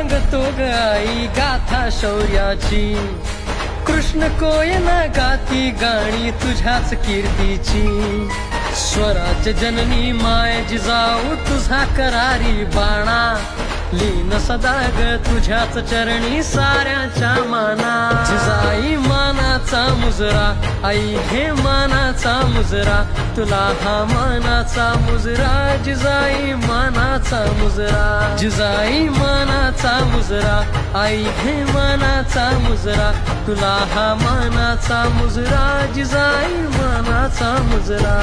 सांगतो ग आई गाथा शौर्याची. कृष्ण कोयना गाती गाणी तुझ्याच कीर्तीची. स्वराज्य जननी माय जिजाऊ तुझा करारी बाणा. लीन सदा ग तुझ्याच चरणी साऱ्याच्या माना. जिजाई मानाचा मुजरा आई घे मानाचा मुजरा. तुला हा मानाचा मुजरा जिजाई मानाचा मुजरा. जिजाई मानाचा मुजरा आई घे मानाचा मुजरा. तुला हा मानाचा मुजरा जिजाई मानाचा मुजरा.